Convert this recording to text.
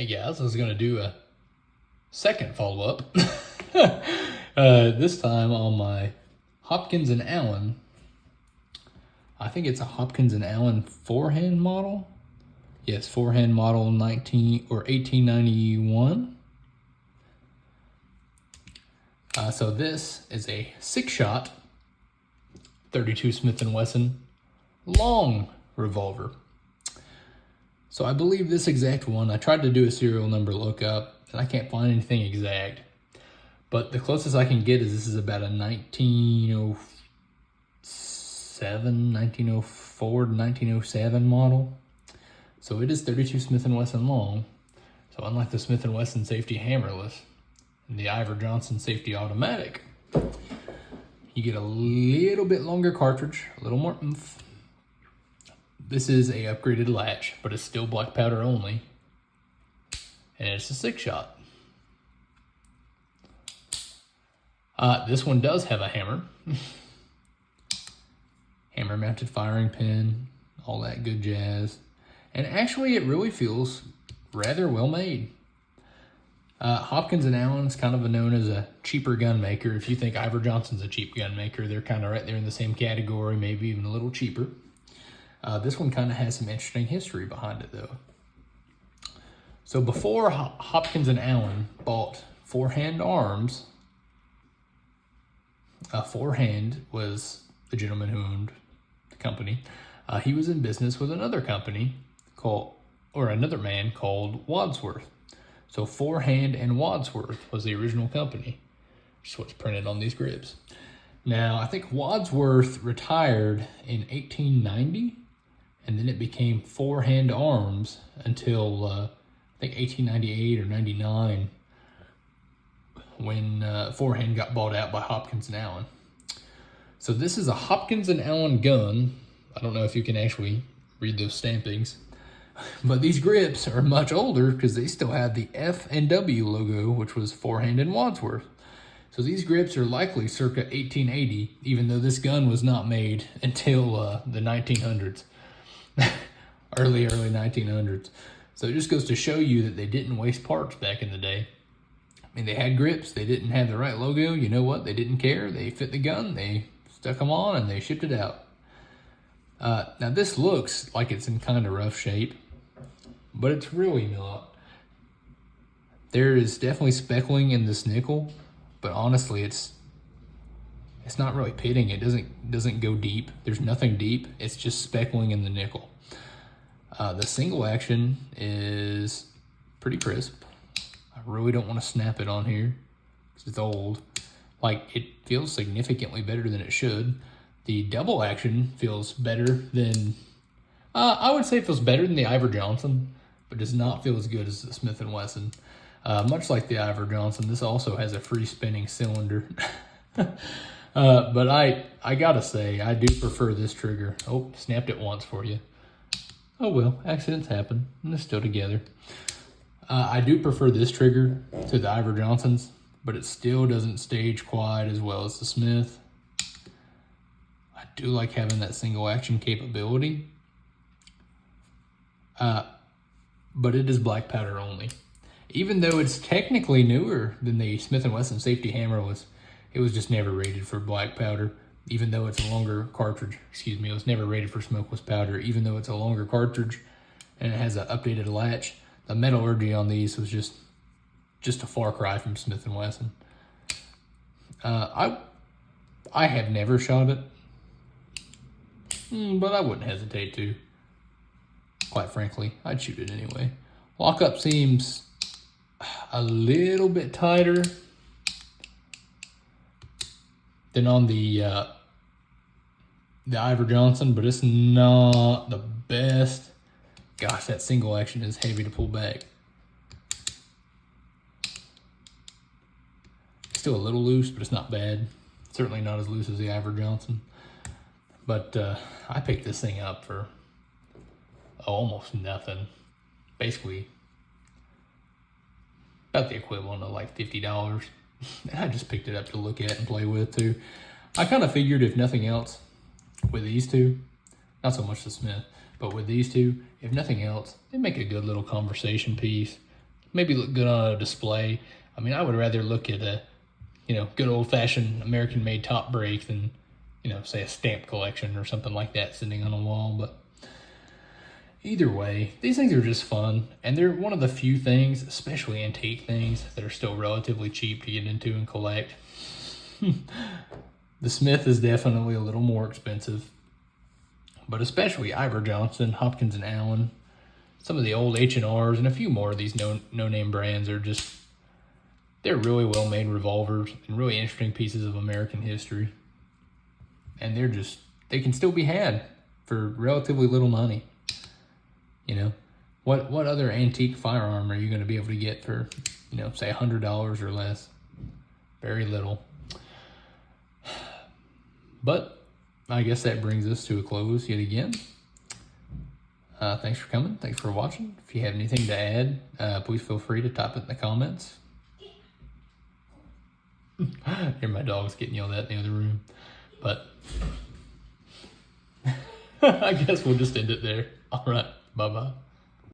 Hey guys, I was going to do a second follow-up. This time on my Hopkins and Allen. I think it's a Hopkins and Allen Forehand Model. Yes, Forehand Model 1891. So this is a 6-shot 32 Smith & Wesson Long revolver. So I believe this exact one, I tried to do a serial number lookup and I can't find anything exact. But the closest I can get is this is about a 1907, 1904 to 1907 model. So it is 32 Smith & Wesson Long. So unlike the Smith & Wesson safety hammerless and the Iver Johnson safety automatic, you get a little bit longer cartridge, a little more oomph. This is a upgraded latch, but it's still black powder only. And it's a 6-shot. This one does have a hammer. Hammer mounted firing pin, all that good jazz. And actually it really feels rather well made. Hopkins and Allen is kind of known as a cheaper gun maker. If you think Iver Johnson's a cheap gun maker, they're kind of right there in the same category, maybe even a little cheaper. This one kind of has some interesting history behind it, though. So before Hopkins and Allen bought Forehand Arms, Forehand was the gentleman who owned the company. He was in business with another company another man called Wadsworth. So Forehand and Wadsworth was the original company, which is what's printed on these grips. Now, I think Wadsworth retired in 1890. And then it became Forehand Arms until I think 1898 or 99 when Forehand got bought out by Hopkins and Allen. So this is a Hopkins and Allen gun. I don't know if you can actually read those stampings, but these grips are much older because they still have the S&W logo, which was Forehand and Wadsworth. So these grips are likely circa 1880, even though this gun was not made until the 1900s. early 1900s. So it just goes to show you that they didn't waste parts back in the day. I mean, they had grips, they didn't have the right logo. You know what? They didn't care. They fit the gun, they stuck them on, and they shipped it out. Now this looks like it's in kind of rough shape, but it's really not. There is definitely speckling in this nickel, but honestly, it's not really pitting. It doesn't go deep. There's nothing deep. It's just speckling in the nickel. The single action is pretty crisp. I really don't want to snap it on here because it's old. Like, it feels significantly better than it should. The double action feels better than, I would say it feels better than the Iver Johnson, but does not feel as good as the Smith & Wesson. Much like the Iver Johnson, this also has a free spinning cylinder. But I gotta say, I do prefer this trigger. Oh, snapped it once for you. Oh well, accidents happen, and they're still together. I do prefer this trigger to the Iver Johnson's, but it still doesn't stage quite as well as the Smith. I do like having that single action capability. But it is black powder only. Even though it's technically newer than the Smith & Wesson safety hammerless, it was just never rated for black powder, even though it's a longer cartridge. It was never rated for smokeless powder, even though it's a longer cartridge and it has an updated latch. The metallurgy on these was just a far cry from Smith & Wesson. I have never shot it, but I wouldn't hesitate to. Quite frankly, I'd shoot it anyway. Lockup seems a little bit tighter than on the Iver Johnson, but it's not the best. Gosh, that single action is heavy to pull back. Still a little loose, but it's not bad. Certainly not as loose as the Iver Johnson. But I picked this thing up for almost nothing. Basically, about the equivalent of like $50. And I just picked it up to look at and play with too. I kind of figured if nothing else, with these two, not so much the Smith, but with these two, if nothing else, they make a good little conversation piece. maybe look good on a display. I mean, I would rather look at a, good old-fashioned American-made top break than, say a stamp collection or something like that sitting on a wall. But either way, these things are just fun, and they're one of the few things, especially antique things, that are still relatively cheap to get into and collect. The Smith is definitely a little more expensive, but especially Ivor Johnson, Hopkins and Allen, some of the old H&Rs, and a few more of these no-name brands are just, they're really well-made revolvers and really interesting pieces of American history. And they can still be had for relatively little money. What other antique firearm are you going to be able to get for, say $100 or less? Very little. But I guess that brings us to a close yet again. Thanks for coming. Thanks for watching. If you have anything to add, please feel free to type it in the comments. Here my dog's getting yelled at in the other room. But I guess we'll just end it there. All right. Bye-bye.